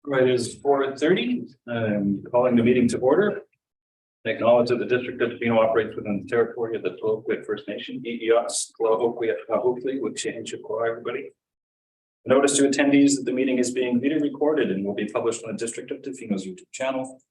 Right, it is 4:30. Calling the meeting to order. Acknowledge that the District of Tofino operates within the territory of the Tla-o-qui-aht First Nation, Tla-o-qui-aht, everybody. Notice to attendees that the meeting is being video recorded and will be published on the District of Tofino's YouTube channel.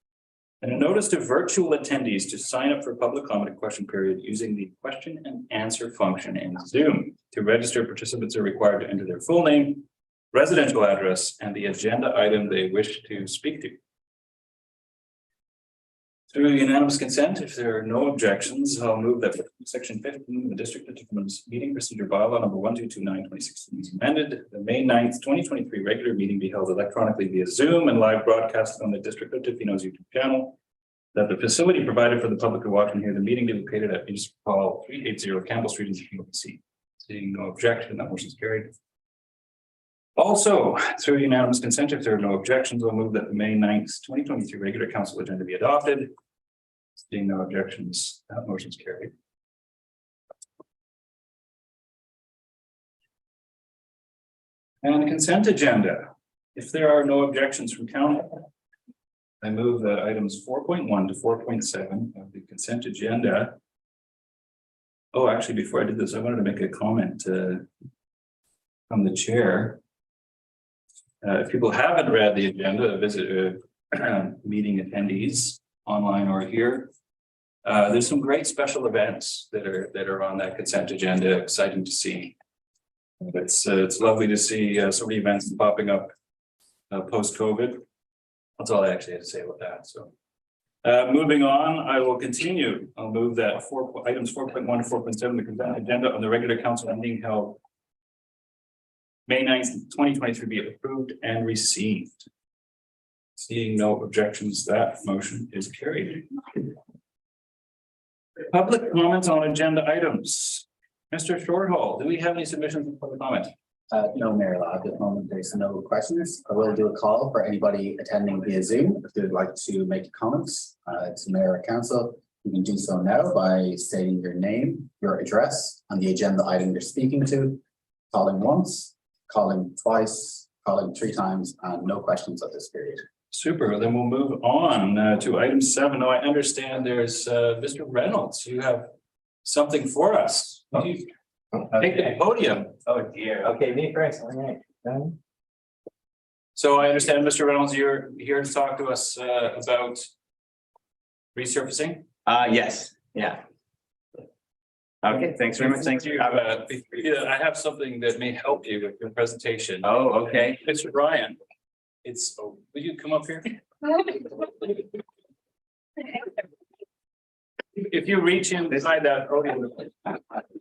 And a notice to virtual attendees to sign up for public comment question period using the question and answer function in Zoom. To register, participants are required to enter their full name, residential address, and the agenda item they wish to speak to. Through unanimous consent, if there are no objections, I'll move that section 15 of the District of Tofino's meeting procedure bylaw number 1229/2016 is amended. The May 9th, 2023 regular meeting be held electronically via Zoom and live broadcast on the District of Tofino's YouTube channel. That the facility provided for the public to watch and hear the meeting be located at Municipal Hall 380 Campbell Street in Tofino, BC. Seeing no objection, that motion is carried. Also, through unanimous consent, if there are no objections, I'll move that the May 9th, 2023 regular council agenda be adopted. Seeing no objections, that motion is carried. And consent agenda. If there are no objections from council, I move that items 4.1 to 4.7 of the consent agenda. Oh, actually, before I did this, I wanted to make a comment from the chair. If people haven't read the agenda, visit meeting attendees online or here. There's some great special events that are on that consent agenda. Exciting to see. It's lovely to see so many events popping up post-COVID. That's all I actually had to say about that. So moving on, I will continue. I'll move that items 4.1 to 4.7 the consent agenda on the regular council meeting held May 9th, 2023 be approved and received. Seeing no objections, that motion is carried. Public comments on agenda items. Mr. Shorthall, do we have any submissions for public comment? No, Mayor, at this moment, there's no questions. I will do a call for anybody attending via Zoom. If they'd like to make comments to Mayor or Council, you can do so now by stating your name, your address, and the agenda item you're speaking to, calling once, calling twice, calling 3 times, and no questions at this period. Super. Then we'll move on to item 7. Now I understand there's Mr. Reynolds. You have something for us. Take the podium. Oh dear. Okay, me first. All right. So I understand, Mr. Reynolds, you're here to talk to us about resurfacing. Yes. Yeah. Okay. Thanks very much. Thanks for I have something that may help you with your presentation. Oh, okay. Mr. Ryan, will you come up here? If you reach inside that podium,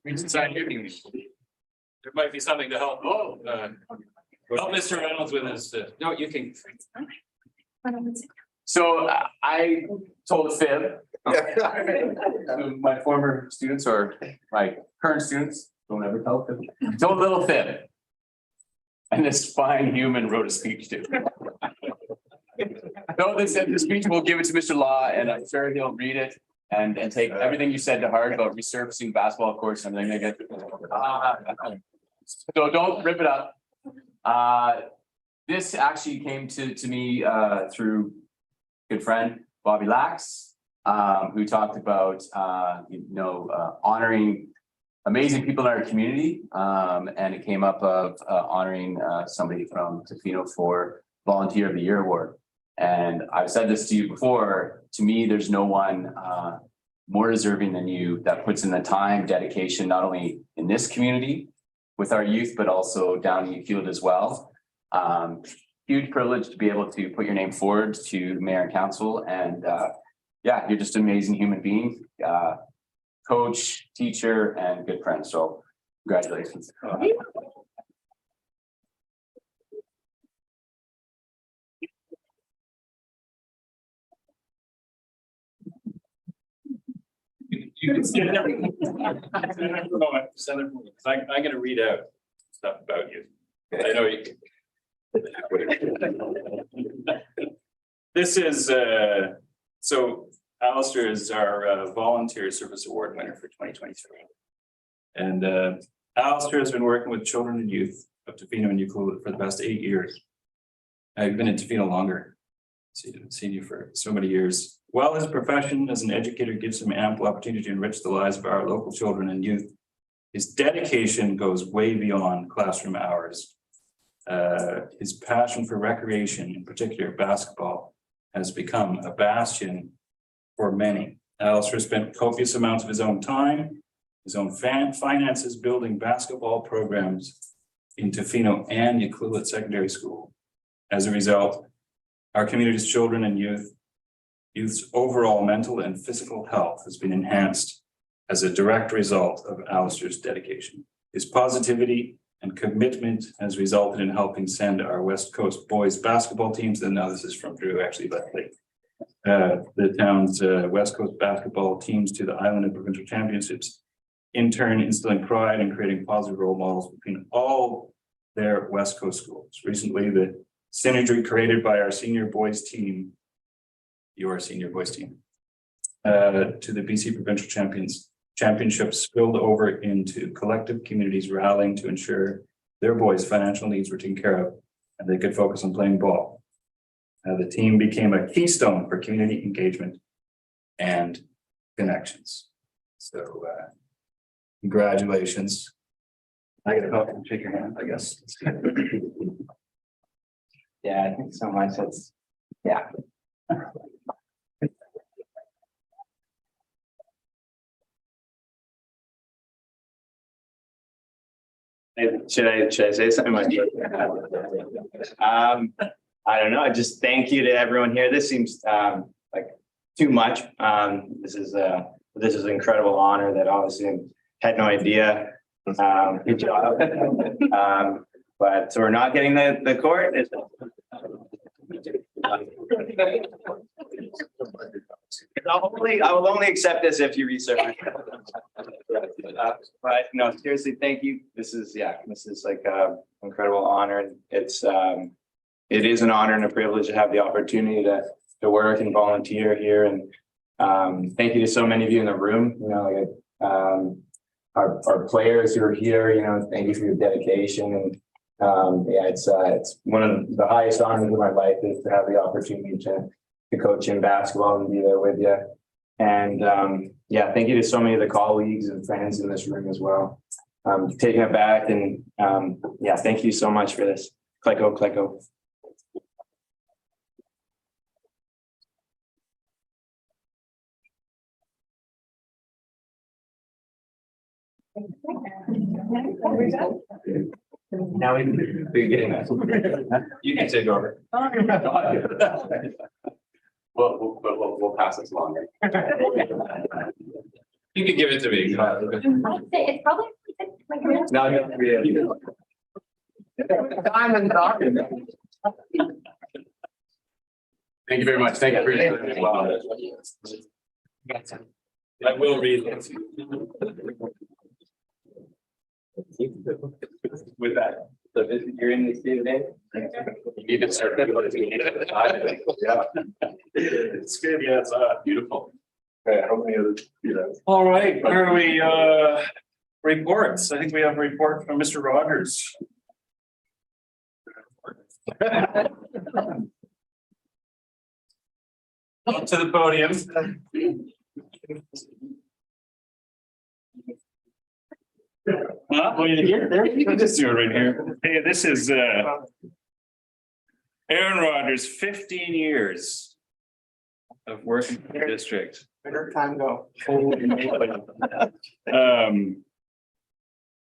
reach inside here, there might be something to help. Help Mr. Reynolds with his. No, you can. So I told a fib to my former students or my current students. Don't ever tell a fib. Told a little fib. And this fine human wrote a speech too. No, they said the speech, we'll give it to Mr. Law, and I'm sure he'll read it and take everything you said to heart about resurfacing basketball courts and everything. So don't rip it up. This actually came to me through a good friend, Bobby Lax, who talked about honoring amazing people in our community, and it came up of honoring somebody from Tofino for Volunteer of the Year award. And I've said this to you before, to me, there's no one more deserving than you that puts in the time, dedication, not only in this community with our youth, but also down in the field as well. Huge privilege to be able to put your name forward to Mayor and Council. And yeah, you're just an amazing human being. Coach, teacher, and good friend. So congratulations. You can stand there. I'm going to read out stuff about you. I know you can. This is so Alistair is our volunteer service award winner for 2023. And Alistair has been working with children and youth of Tofino and Q&amp for the past 8 years. I've been in Tofino longer. Seen you for so many years. While his profession as an educator gives him ample opportunity to enrich the lives of our local children and youth, his dedication goes way beyond classroom hours. His passion for recreation, in particular basketball, has become a bastion for many. Alistair spent copious amounts of his own time, his own finances building basketball programs in Tofino and Q&amp Secondary School. As a result, our community's children and youth's overall mental and physical health has been enhanced as a direct result of Alistair's dedication. His positivity and commitment has resulted in helping send our West Coast boys basketball teams, and now this is from Drew actually, but the town's West Coast basketball teams to the island and provincial championships, in turn instilling pride and creating positive role models between all their West Coast schools. Recently, the synergy created by our senior boys team, your senior boys team, to the BC provincial championships spilled over into collective communities rallying to ensure their boys' financial needs were taken care of and they could focus on playing ball. The team became a keystone for community engagement and connections. So congratulations. I gotta help and shake your hand, I guess. Yeah, I think so much. It's yeah. Should I say something? I don't know. I just thank you to everyone here. This seems like too much. This is an incredible honor that obviously I had no idea. Good job. But so we're not getting the court. I will only accept this if you research. But no, seriously, thank you. This is like an incredible honor. And it is an honor and a privilege to have the opportunity to work and volunteer here. And thank you to so many of you in the room. You know, like our players who are here. You know, thank you for your dedication. And it's one of the highest honors of my life is to have the opportunity to coach in basketball and be there with you. And thank you to so many of the colleagues and friends in this room as well. Taking it back and thank you so much for this. Clecco. Now we're getting that. You can take over. We'll pass this along. You can give it to me. It's probably I'm in talking. Thank you very much. Thank you for your time as well. I will read it. With that, so you're in this day today. You need to start. Yeah, it's good. Yeah, it's beautiful. Okay, how many other? All right, where are we? Reports. I think we have a report from Mr. Rogers. Up to the podium. Well, you can just do it right here. Hey, this is Aaron Rogers, 15 years of working for the district. Where did time go?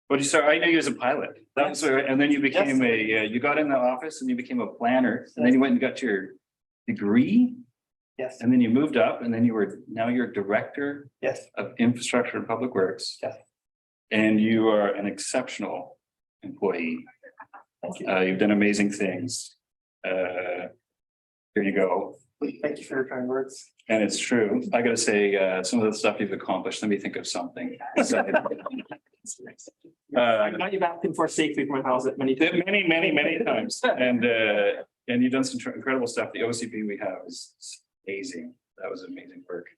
What you start? I know you as a pilot. That was, and then you became you got in the office and you became a planner, and then you went and got your degree. Yes. And then you moved up, and then now you're director. Yes. Of infrastructure and public works. Yes. And you are an exceptional employee. Thank you. You've done amazing things. Here you go. Thank you for your kind words. And it's true. I gotta say, some of the stuff you've accomplished, let me think of something. You've asked him for safely from my house at many times. Many times. And you've done some incredible stuff. The OCP we have is amazing. That was amazing work.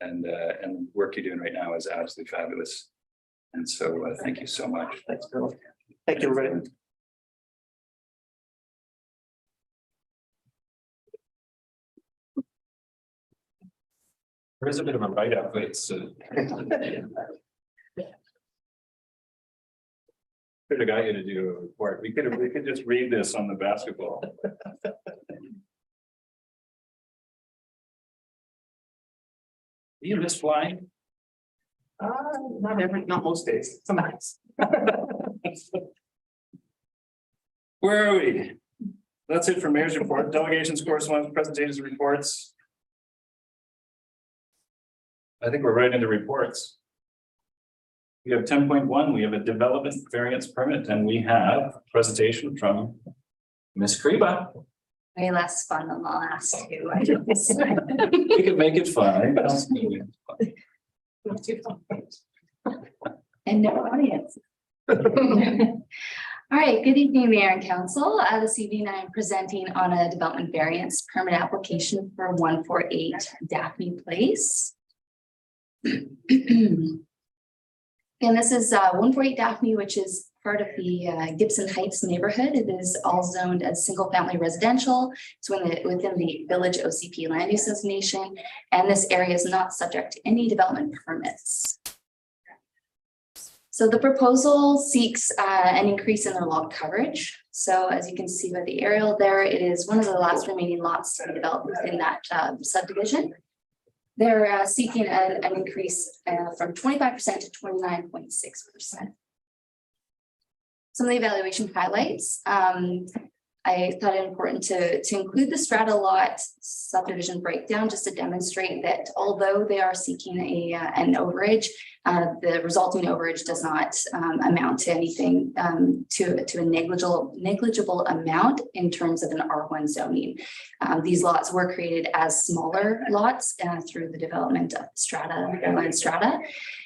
And the work you're doing right now is absolutely fabulous. And so thank you so much. Thanks, Bill. Thank you, everybody. There is a bit of a write-up, but it's could have got you to do a report. We could just read this on the basketball. You miss flying? Not most days, sometimes. Where are we? That's it for mayor's report, delegations, correspondence, presentations, reports. I think we're right into reports. We have 10.1, we have a development variance permit, and we have a presentation from Ms. Kriba. Way less fun than the last two. I guess. We could make it fun. And no audience. All right, good evening, Mayor and Council. This evening I'm presenting on a development variance permit application for 148 Daphne Place. And this is 148 Daphne, which is part of the Gibson Heights neighborhood. It is all zoned as single family residential. It's within the Village OCP Land Use Designation, and this area is not subject to any development permits. So the proposal seeks an increase in their lot coverage. So as you can see by the aerial there, it is one of the last remaining lots to be developed within that subdivision. They're seeking an increase from 25% to 29.6%. Some of the evaluation highlights. I thought it important to include the strata lot subdivision breakdown just to demonstrate that although they are seeking an overage, the resulting overage does not amount to anything to a negligible amount in terms of an R1 zoning. These lots were created as smaller lots through the development of strata, airline strata.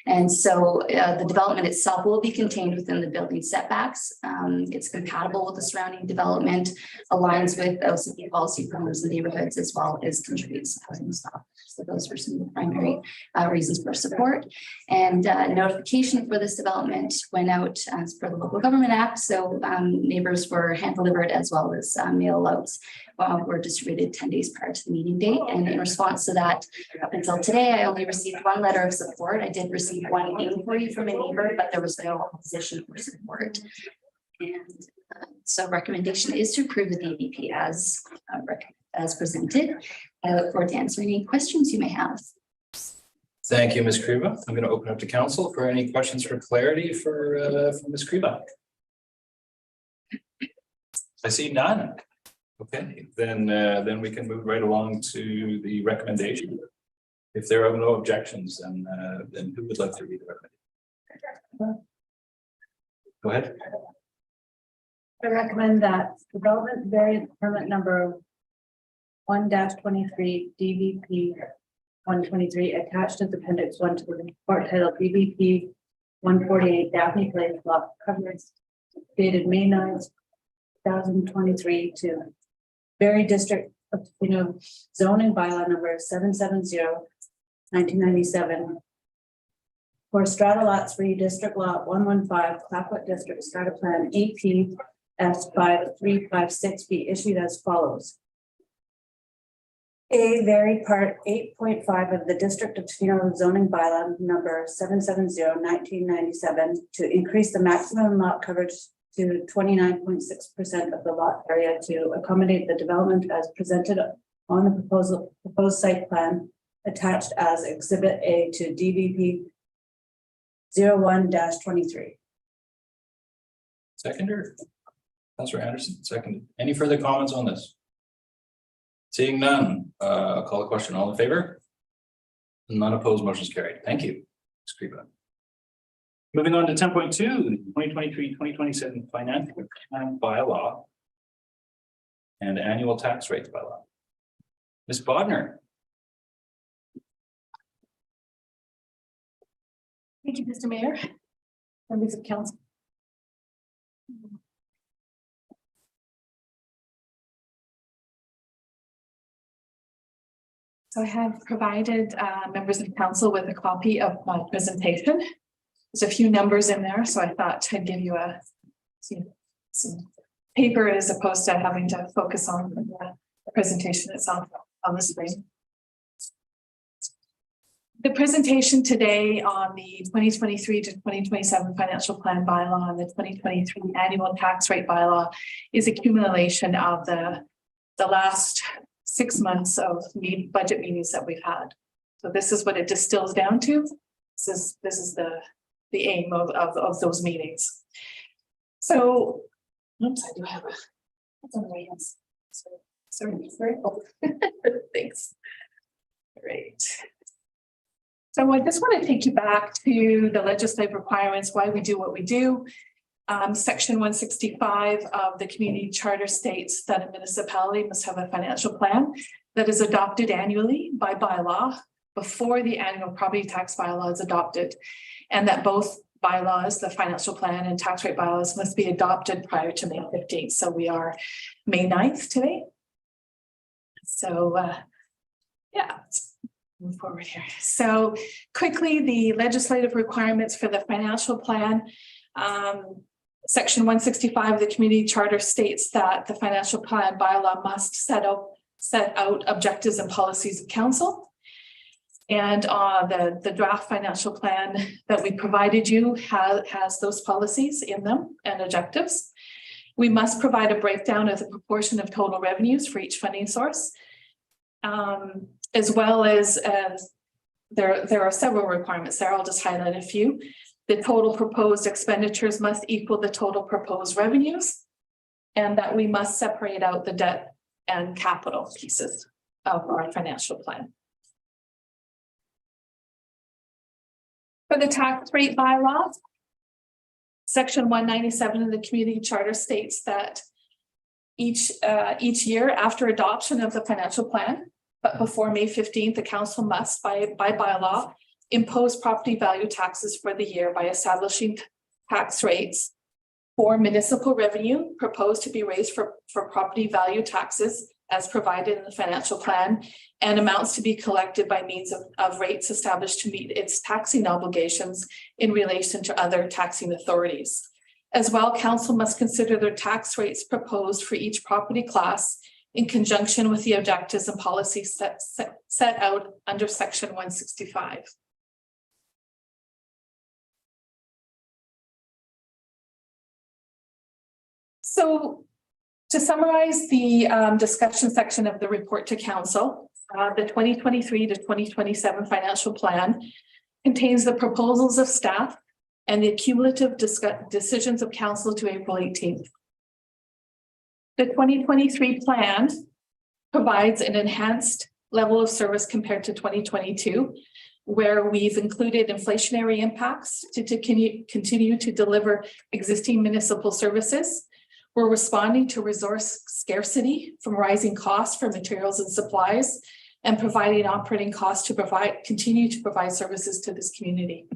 And so the development itself will be contained within the building setbacks. It's compatible with the surrounding development, aligns with OCP policy for homes and neighborhoods, as well as contributes to housing stock. So those are some of the primary reasons for support. And notification for this development went out as per the Local Government Act. So neighbors were hand delivered as well as mail outs were distributed 10 days prior to the meeting date. And in response to that, up until today, I only received one letter of support. I did receive one inquiry from a neighbor, but there was no opposition or support. And so recommendation is to approve the DVP as presented. I look forward to answering any questions you may have. Thank you, Ms. Kriba. I'm going to open up to council for any questions for clarity for Ms. Kriba. I see none. Okay, then we can move right along to the recommendation. If there are no objections, then who would like to read the recommendation? Go ahead. I recommend that development variance permit number 1-23 DVP 123 attached as appendix 1 to the report titled DVP 148 Daphne Place lot coverage dated May 9th, 2023 to Berry District of Tofino zoning bylaw number 770/1997 for strata lots for District Lot 115 Clapwood District Strata Plan AP S5356 be issued as follows. A vary part 8.5 of the District of Tofino zoning bylaw number 770/1997 to increase the maximum lot coverage to 29.6% of the lot area to accommodate the development as presented on the proposed site plan attached as Exhibit A to DVP 01-23. Seconder. Councilor Anderson, seconded. Any further comments on this? Seeing none, I'll call the question. All in favor? None opposed, motion is carried. Thank you, Ms. Kriba. Moving on to 10.2, 2023-2027 financial plan bylaw and annual tax rates bylaw. Ms. Bodnar. Thank you, Mr. Mayor, members of council. So I have provided members of council with a copy of my presentation. There's a few numbers in there, so I thought I'd give you some paper as opposed to having to focus on the presentation itself on the screen. The presentation today on the 2023 to 2027 financial plan bylaw and the 2023 annual tax rate bylaw is accumulation of the last 6 months of budget meetings that we've had. So this is what it distills down to. This is the aim of those meetings. So, oops, I do have a. That's on my hands. Sorry. Oh. Thanks. Great. So I just want to take you back to the legislative requirements, why we do what we do. Section 165 of the community charter states that a municipality must have a financial plan that is adopted annually by bylaw before the annual property tax bylaw is adopted, and that both bylaws, the financial plan and tax rate bylaws, must be adopted prior to May 15th. So we are May 9th today. So yeah, let's move forward here. So quickly, the legislative requirements for the financial plan. Section 165 of the community charter states that the financial plan bylaw must set out objectives and policies of council. And the draft financial plan that we provided you has those policies in them and objectives. We must provide a breakdown of the proportion of total revenues for each funding source, as well as there are several requirements there. I'll just highlight a few. The total proposed expenditures must equal the total proposed revenues, and that we must separate out the debt and capital pieces of our financial plan. For the tax rate bylaw, section 197 of the community charter states that each year after adoption of the financial plan, but before May 15th, the council must by bylaw impose property value taxes for the year by establishing tax rates for municipal revenue proposed to be raised for property value taxes as provided in the financial plan, and amounts to be collected by means of rates established to meet its taxing obligations in relation to other taxing authorities. As well, council must consider their tax rates proposed for each property class in conjunction with the objectives and policies set out under section 165. So to summarize the discussion section of the report to council, the 2023 to 2027 financial plan contains the proposals of staff and the cumulative decisions of council to April 18th. The 2023 plan provides an enhanced level of service compared to 2022, where we've included inflationary impacts to continue to deliver existing municipal services. We're responding to resource scarcity from rising costs for materials and supplies, and providing operating costs to continue to provide services to this community.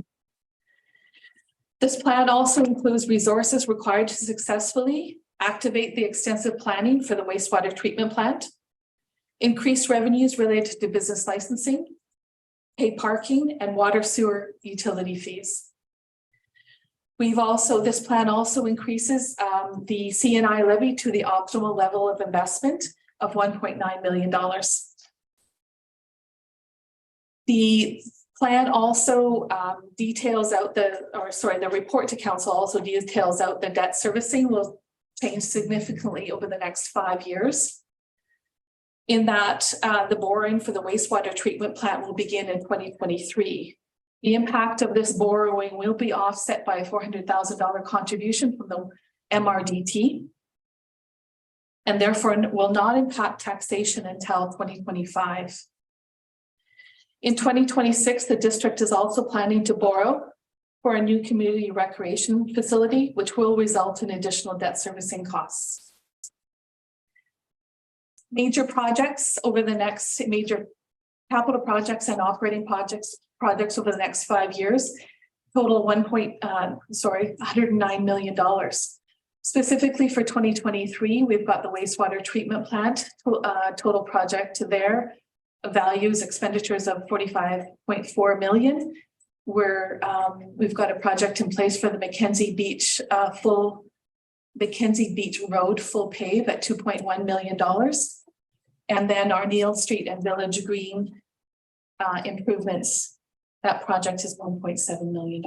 This plan also includes resources required to successfully activate the extensive planning for the wastewater treatment plant, increase revenues related to business licensing, pay parking and water sewer utility fees. This plan also increases the CNI levy to the optimal level of investment of $1.9 million. The plan also details out the report to council also details out the debt servicing will change significantly over the next 5 years. In that the borrowing for the wastewater treatment plant will begin in 2023. The impact of this borrowing will be offset by a $400,000 contribution from the MRDT, and therefore will not impact taxation until 2025. In 2026, the district is also planning to borrow for a new community recreation facility, which will result in additional debt servicing costs. Major projects over the next major capital projects and operating projects over the next 5 years total $109 million. Specifically for 2023, we've got the wastewater treatment plant total project to their values expenditures of $45.4 million. We've got a project in place for the Mackenzie Beach Road full pave at $2.1 million. And then our Neil Street and Village Green improvements That project is $1.7 million.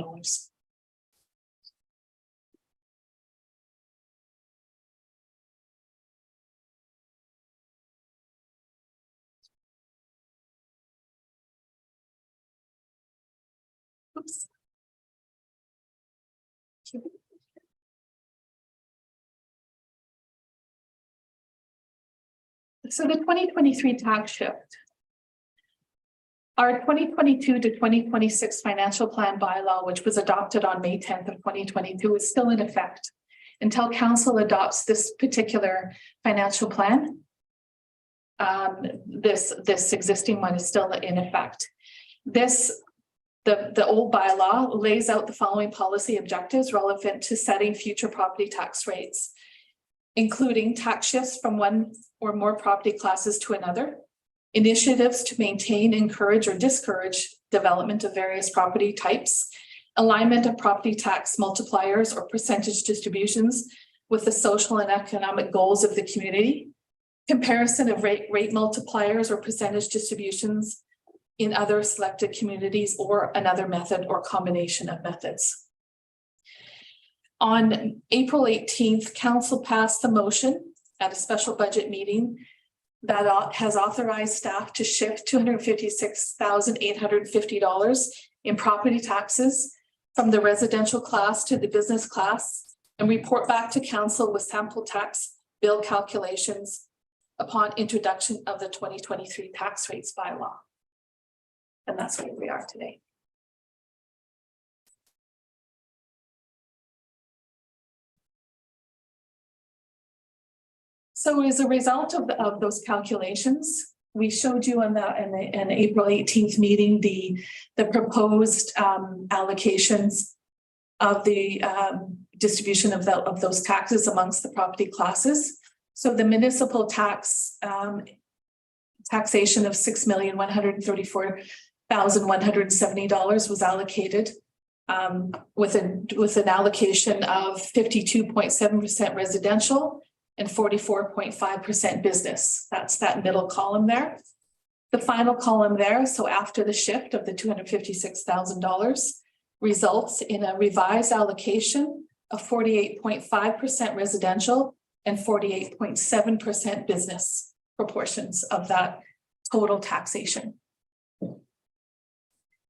Oops. So the 2023 tax shift. Our 2022 to 2026 financial plan bylaw, which was adopted on May 10th of 2022, is still in effect until council adopts this particular financial plan. This existing one is still in effect. The old bylaw lays out the following policy objectives relevant to setting future property tax rates, including tax shifts from one or more property classes to another, initiatives to maintain, encourage, or discourage development of various property types, alignment of property tax multipliers or percentage distributions with the social and economic goals of the community, comparison of rate multipliers or percentage distributions in other selected communities or another method or combination of methods. On April 18th, council passed the motion at a special budget meeting that has authorized staff to shift $256,850 in property taxes from the residential class to the business class and report back to council with sample tax bill calculations upon introduction of the 2023 tax rates bylaw. And that's where we are today. So as a result of those calculations, we showed you on an April 18th meeting the proposed allocations of the distribution of those taxes amongst the property classes. So the municipal tax taxation of $6,134,170 was allocated with an allocation of 52.7% residential and 44.5% business. That's that middle column there. The final column there, so after the shift of the $256,000, results in a revised allocation of 48.5% residential and 48.7% business proportions of that total taxation.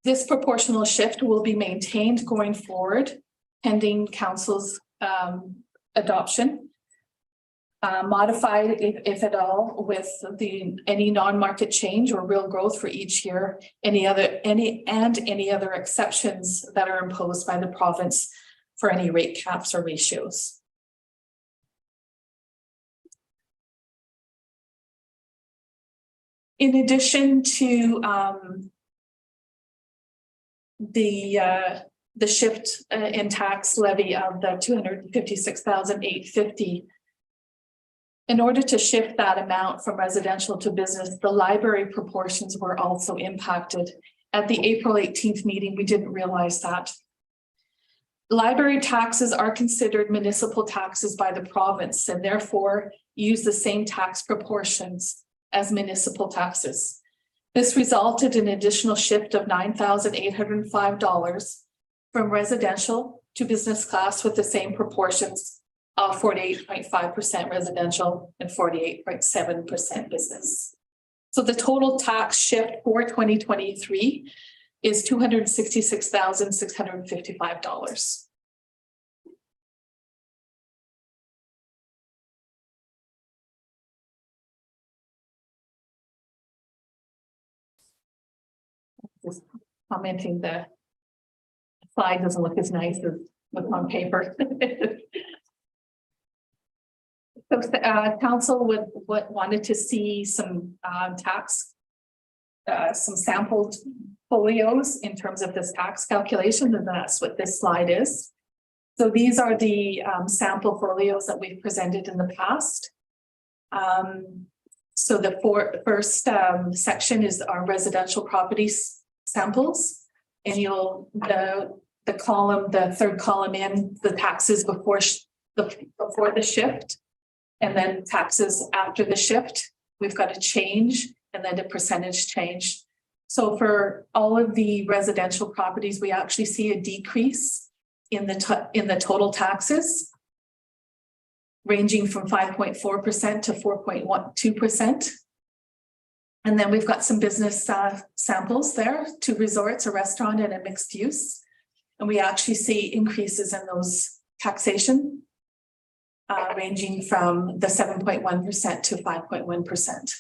This proportional shift will be maintained going forward, pending council's adoption. Modified, if at all, with any non-market change or real growth for each year, any other exceptions that are imposed by the province for any rate caps or ratios. In addition to the shift in tax levy of the $256,850. In order to shift that amount from residential to business, the library proportions were also impacted. At the April 18th meeting, we didn't realize that. Library taxes are considered municipal taxes by the province and therefore use the same tax proportions as municipal taxes. This resulted in an additional shift of $9,805 from residential to business class with the same proportions of 48.5% residential and 48.7% business. So the total tax shift for 2023 is $266,655. Just commenting, the slide doesn't look as nice as what's on paper. So council wanted to see some some sampled folios in terms of this tax calculation, and that's what this slide is. So these are the sample folios that we've presented in the past. So the first section is our residential property samples, and the third column in the taxes before the shift. And then taxes after the shift, we've got a change and then a percentage change. So for all of the residential properties, we actually see a decrease in the total taxes, ranging from 5.4% to 4.12%. And then we've got some business samples there, 2 resorts, a restaurant, and a mixed use. And we actually see increases in those taxation, ranging from the 7.1% to 5.1%.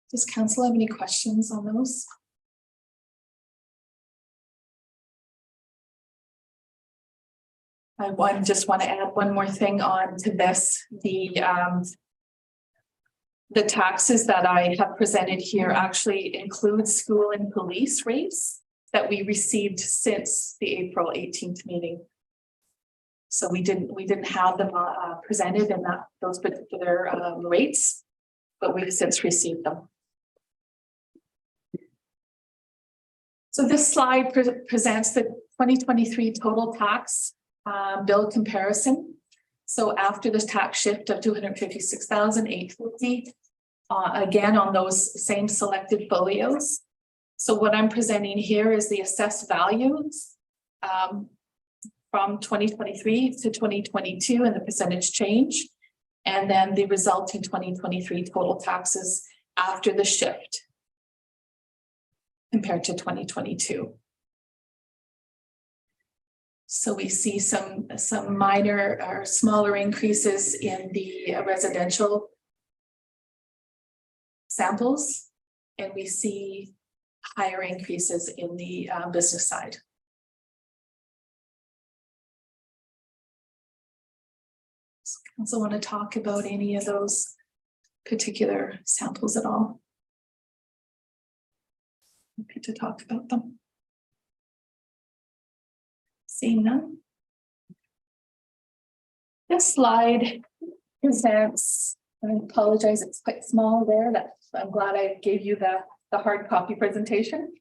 Does council have any questions on those? Just want to add one more thing on to this. The taxes that I have presented here actually include school and police rates that we received since the April 18th meeting. So we didn't have them presented in those particular rates, but we've since received them. So this slide presents the 2023 total tax bill comparison. So after this tax shift of $256,850, again on those same selected folios. So what I'm presenting here is the assessed values from 2023 to 2022 and the percentage change, and then the resulting 2023 total taxes after the shift compared to 2022. So we see some minor or smaller increases in the residential samples, and we see higher increases in the business side. So council want to talk about any of those particular samples at all? Happy to talk about them. Seeing none. This slide presents, I apologize, it's quite small there. I'm glad I gave you the hard copy presentation.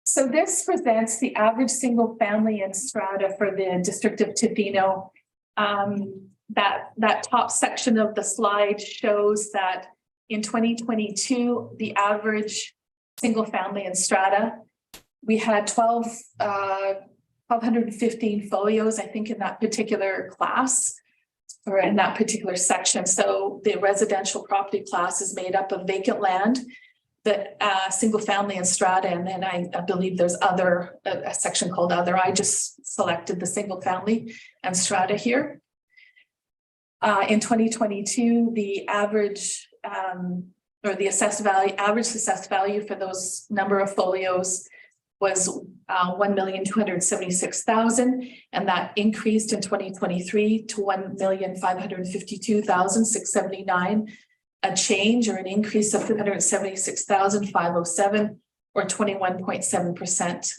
So this presents the average single family in strata for the District of Tofino. That top section of the slide shows that in 2022, the average single family in strata, we had 1,215 folios, I think, in that particular class or in that particular section. So the residential property class is made up of vacant land, the single family and strata, and then I believe there's a section called other. I just selected the single family and strata here. In 2022, the average or the average assessed value for those number of folios was $1,276,000, and that increased in 2023 to $1,552,679, a change or an increase of $376,507, or 21.7%.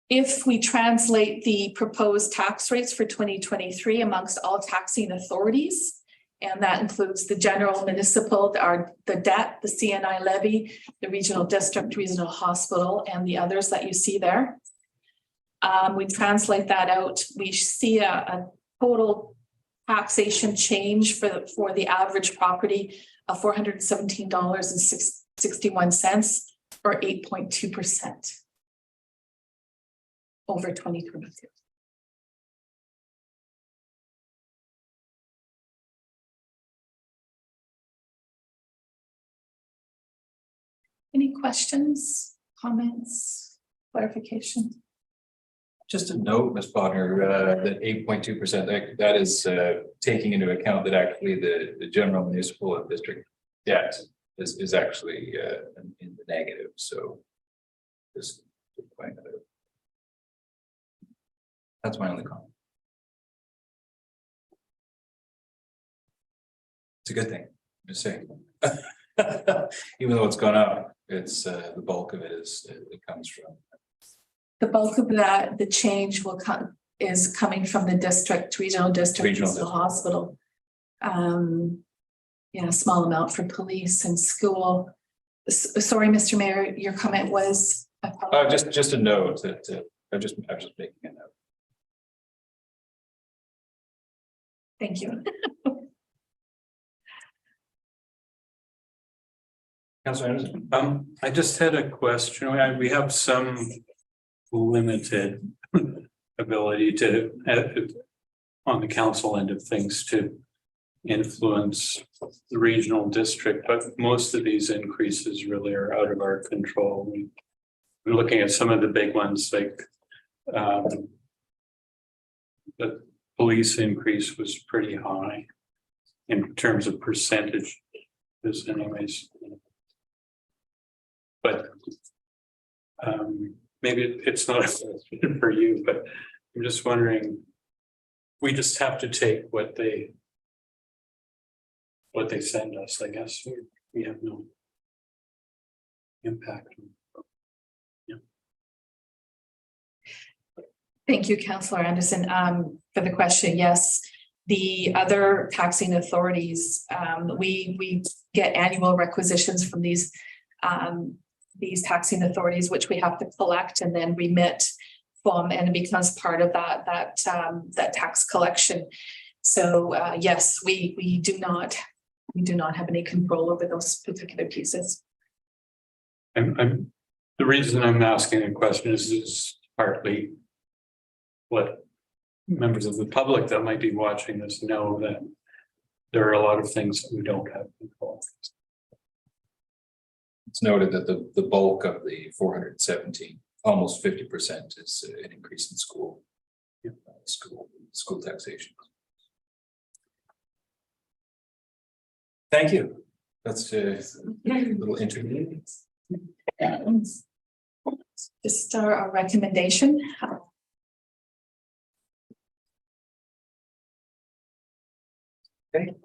If we translate the proposed tax rates for 2023 amongst all taxing authorities, and that includes the general municipal, the debt, the CNI levy, the regional district, regional hospital, and the others that you see there. We translate that out. We see a total taxation change for the average property of $417.61, or 8.2% over 2022. Any questions, comments, clarification? Just a note, Ms. Bodnar, that 8.2%, that is taking into account that actually the general municipal and district debt is actually in the negative. So just to point that out. That's my only comment. It's a good thing, I'm just saying. Even though it's gone up, it's the bulk of it comes from. The bulk of that, the change is coming from the district, regional district, regional hospital. Yeah, a small amount for police and school. Sorry, Mr. Mayor, your comment was? Just a note that I'm just making a note. Thank you. Councilor Anderson. I just had a question. We have some limited ability to, on the council end of things, to influence the regional district, but most of these increases really are out of our control. We're looking at some of the big ones, like the police increase was pretty high in terms of percentage, anyways. But maybe it's not a question for you, but I'm just wondering, we just have to take what they send us, I guess. We have no impact. Yeah. Thank you, Councillor Anderson, for the question. Yes, the other taxing authorities, we get annual requisitions from these taxing authorities, which we have to collect and then remit from, and it becomes part of that tax collection. So yes, we do not have any control over those particular pieces. The reason I'm asking a question is partly what members of the public that might be watching this know, that there are a lot of things that we don't have control. It's noted that the bulk of the 417, almost 50%, is an increase in school taxation. Thank you. That's a little interview. Just our recommendation. Okay,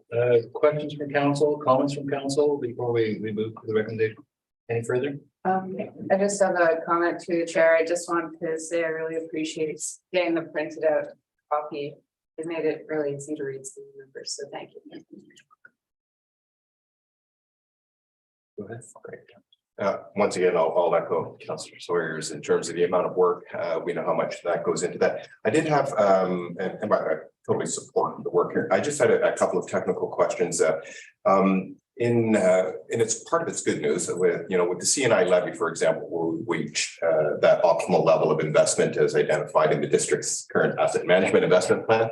questions from council, comments from council before we move to the recommendation? Any further? I just have a comment to the chair. I just want to say I really appreciate getting the printed out copy. It made it really easy to read some numbers, so thank you. Go ahead. Great. Once again, I'll echo Councillor Sawyer's in terms of the amount of work. We know how much that goes into that. I did have, and I totally support the work here. I just had a couple of technical questions. And it's part of its good news with, with the C&I levy, for example, we'll reach that optimal level of investment as identified in the district's current asset management investment plan.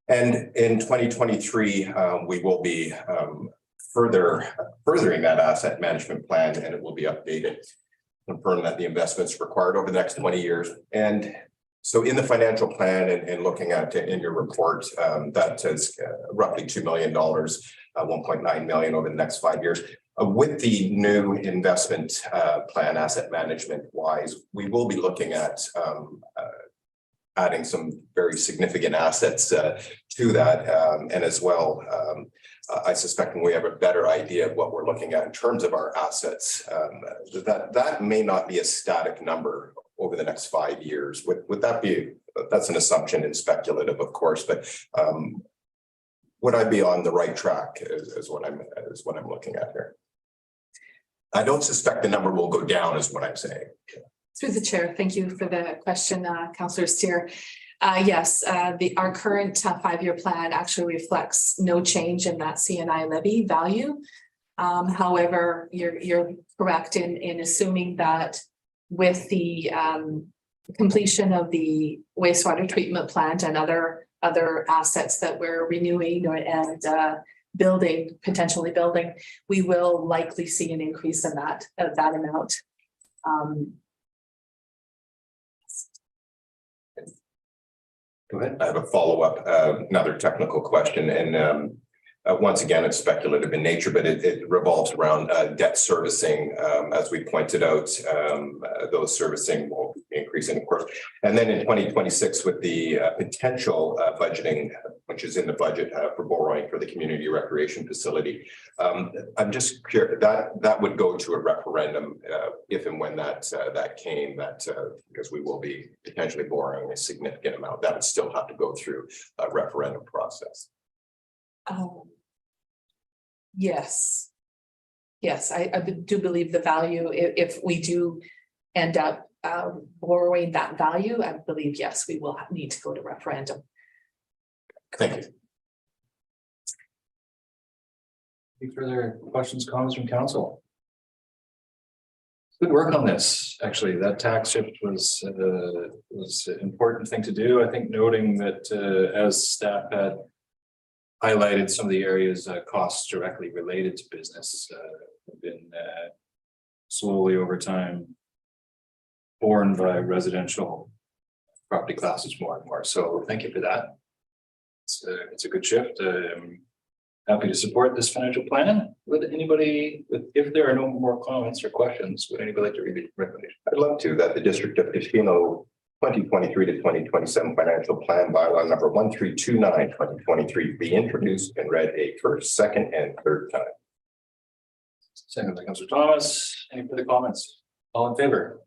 And in 2023, we will be furthering that asset management plan, and it will be updated, confirm that the investments required over the next 20 years. And so in the financial plan and looking at in your report, that says roughly $2 million, 1.9 million over the next 5 years. With the new investment plan, asset management wise, we will be looking at adding some very significant assets to that. And as well, I suspect when we have a better idea of what we're looking at in terms of our assets, that may not be a static number over the next 5 years. Would that be, that's an assumption and speculative, of course, but would I be on the right track is what I'm looking at here? I don't suspect the number will go down is what I'm saying. Through the chair, thank you for the question, Councillor Steer. Yes, our current 5-year plan actually reflects no change in that C&I levy value. However, you're correct in assuming that with the completion of the wastewater treatment plant and other assets that we're renewing and potentially building, we will likely see an increase in that amount. Go ahead. I have a follow-up, another technical question, and once again, it's speculative in nature, but it revolves around debt servicing. As we pointed out, those servicing will be increasing, of course. And then in 2026, with the potential budgeting, which is in the budget for borrowing for the community recreation facility, I'm just curious, that would go to a referendum if and when that came, because we will be potentially borrowing a significant amount. That would still have to go through a referendum process. Yes, I do believe the value, if we do end up borrowing that value, I believe, yes, we will need to go to referendum. Thank you. Any further questions, comments from council? Good work on this. Actually, that tax shift was an important thing to do. I think noting that as staff had highlighted some of the areas costs directly related to business have been slowly over time borne by residential property classes more and more. So thank you for that. It's a good shift. Happy to support this financial plan. Would anybody, if there are no more comments or questions, would anybody like to read the recommendation? I'd love to that the District of Tofino 2023 to 2027 financial plan bylaw number 1329 2023 be introduced and read a first, second, and third time. Second by Councillor Thomas. Any further comments? All in favor?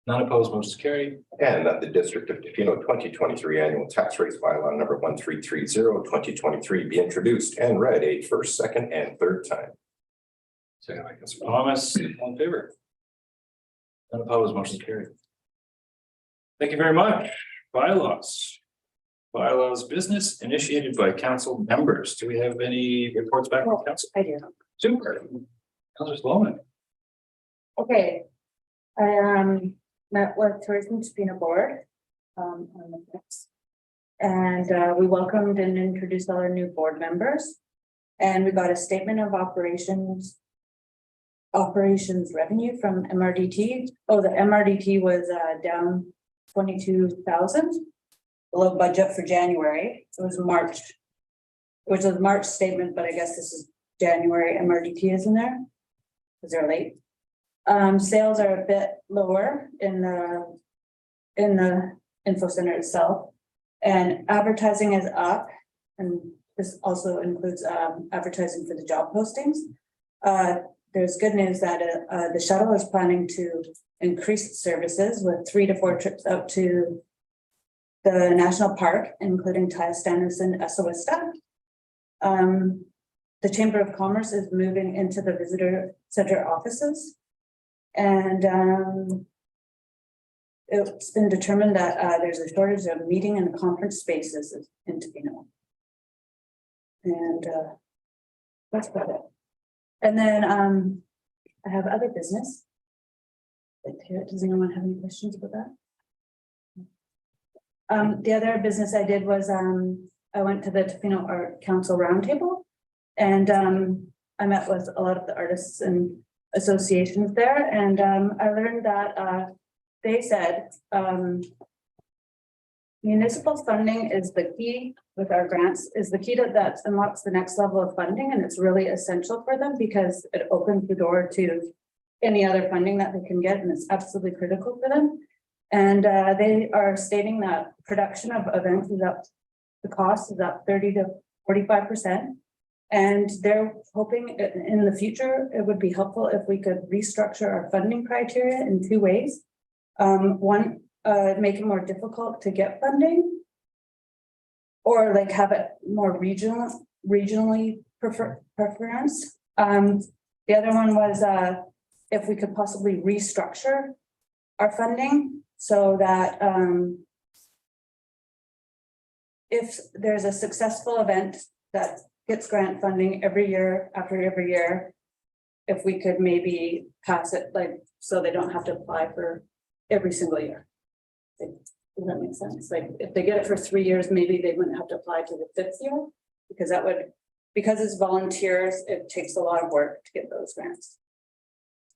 None opposed, motion is carried. And that the District of Tofino 2023 annual tax rates bylaw number 1330 2023 be introduced and read a first, second, and third time. Second by Councillor Thomas. All in favor? None opposed, motion is carried. Thank you very much. Bylaws. Bylaws business initiated by council members. Do we have any reports back from council? I do. Super. Councillor Sloman. Okay. I met with Tourism Tofino Board on the next. And we welcomed and introduced all our new board members. And we got a statement of operations revenue from MRDT. Oh, the MRDT was down 22,000 below budget for January. It was March, which was March statement, but I guess this is January. MRDT is in there because they're late. Sales are a bit lower in the info center itself, and advertising is up, and this also includes advertising for the job postings. There's good news that the shuttle is planning to increase services with 3 to 4 trips out to the national park, including Tla-o-qui-aht and Essa-Wista. The Chamber of Commerce is moving into the visitor center offices. And it's been determined that there's a shortage of meeting and conference spaces in Tofino. And that's about it. And then I have other business. Does anyone have any questions about that? The other business I did was I went to the Tofino Art Council Roundtable, and I met with a lot of the artists and associations there, and I learned that they said municipal funding is the key with our grants, is the key that unlocks the next level of funding, and it's really essential for them because it opens the door to any other funding that they can get, and it's absolutely critical for them. And they are stating that production of events is up, the cost is up 30 to 45%. And they're hoping in the future, it would be helpful if we could restructure our funding criteria in 2 ways. One, make it more difficult to get funding, or like have it more regionally preference. The other one was if we could possibly restructure our funding so that if there's a successful event that gets grant funding every year after every year, if we could maybe pass it like so they don't have to apply for every single year. Does that make sense? Like if they get it for 3 years, maybe they wouldn't have to apply to the 5th year, because that would, because it's volunteers, it takes a lot of work to get those grants.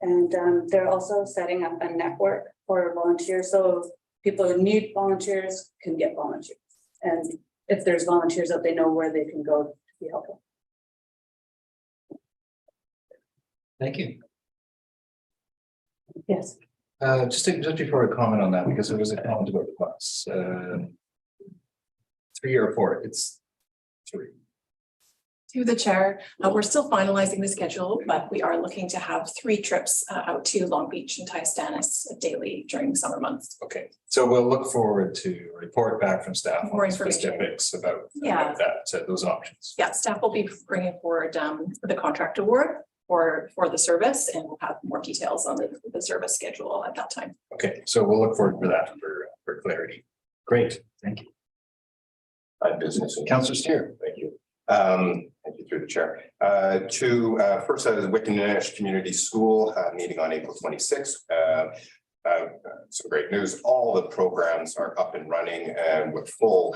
And they're also setting up a network for volunteers, so people who need volunteers can get volunteers. And if there's volunteers out, they know where they can go to be helpful. Thank you. Yes. Just before I comment on that, because there was a comment about the bus. 3 or 4, it's 3. To the chair, we're still finalizing the schedule, but we are looking to have 3 trips out to Long Beach and Tla-o-qui-aht daily during the summer months. Okay. So we'll look forward to a report back from staff More on information. specifics about Yeah. that, those options. Yeah, staff will be bringing forward the contract award for the service, and we'll have more details on the service schedule at that time. Okay, so we'll look forward for that for clarity. Great, thank you. Business and Councillor Steer. thank you. Thank you through the chair. First, the Acknowledgement Community School meeting on April 26th. Some great news. All the programs are up and running and with full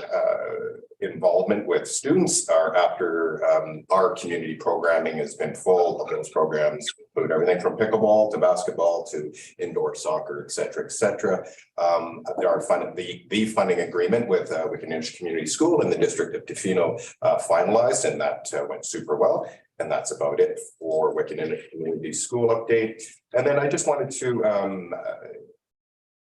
involvement with students. After our community programming has been full of those programs, include everything from pickleball to basketball to indoor soccer, et cetera, et cetera. There are the funding agreement with Acknowledgement Community School in the District of Tofino finalized, and that went super well. And that's about it for Acknowledgement Community School update. And then I just wanted to,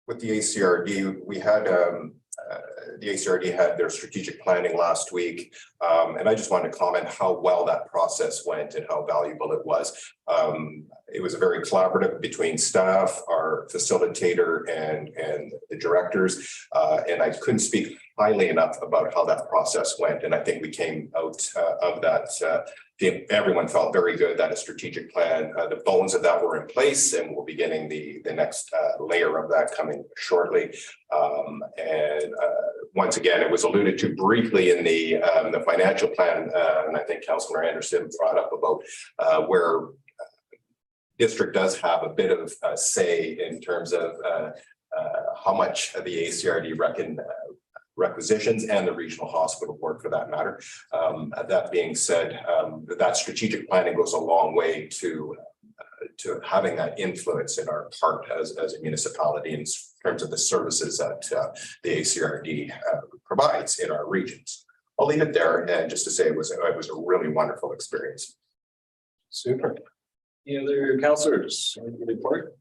with the ACRD, we had, the ACRD had their strategic planning last week. And I just wanted to comment how well that process went and how valuable it was. It was very collaborative between staff, our facilitator and the directors. And I couldn't speak highly enough about how that process went. And I think we came out of that. Everyone felt very good that a strategic plan, the bones of that were in place, and we'll be getting the next layer of that coming shortly. Once again, it was alluded to briefly in the financial plan, and I think Councillor Anderson brought up about where district does have a bit of a say in terms of how much the ACRD requisitions and the regional hospital board for that matter. That being said, that strategic planning goes a long way to having that influence in our part as a municipality in terms of the services that the ACRD provides in our regions. I'll leave it there, and just to say it was a really wonderful experience. Super. Any other councillors report?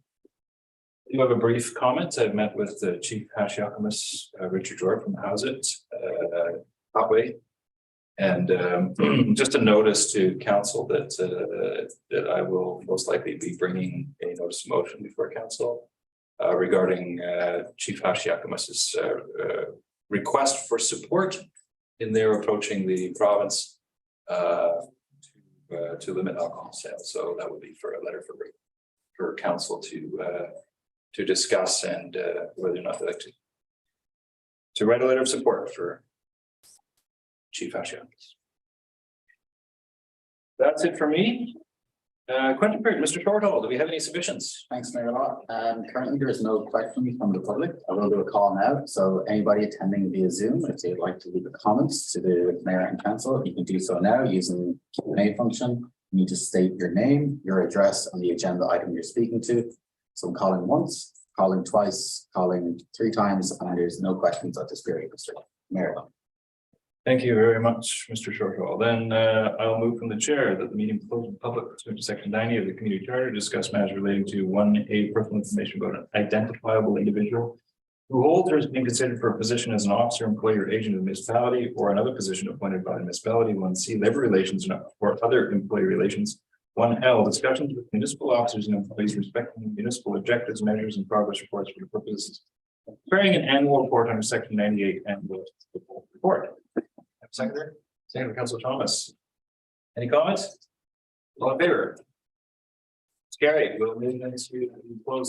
You have a brief comment. I've met with the Chief Hashiakamis, Richard Jordan from Houseit, Hotway. And just a notice to council that I will most likely be bringing a notice of motion before council regarding Chief Hashiakamis's request for support in their approaching the province to limit alcohol sales. So that would be for a letter for council to discuss and whether or not they'd like to write a letter of support for Chief Hashiakamis. That's it for me. Question period, Mr. Shortall, do we have any submissions? Thanks, Mayor Law. Currently, there is no questions from the public. I will do a call now. So anybody attending via Zoom, if they'd like to leave a comments to the Mayor and Council, you can do so now using Q&A function. You need to state your name, your address, and the agenda item you're speaking to. So I'm calling once, calling twice, calling 3 times, and there's no questions at this period, Mr. Mayor. Thank you very much, Mr. Shortall. Then I'll move from the chair that the meeting closed in public pursuant to section 90 of the community charter to discuss matters relating to 1A, personal information about an identifiable individual who holds or is being considered for a position as an officer, employee, or agent of the municipality, or another position appointed by the municipality. 1C, labor relations or other employee relations. 1L, discussions with municipal officers and employees respecting municipal objectives, measures, and progress reports for the purposes of preparing an annual report under section 98 annual report. Secretary, Councilor Thomas. Any comments? All in favor? It's carried. We'll move next to close.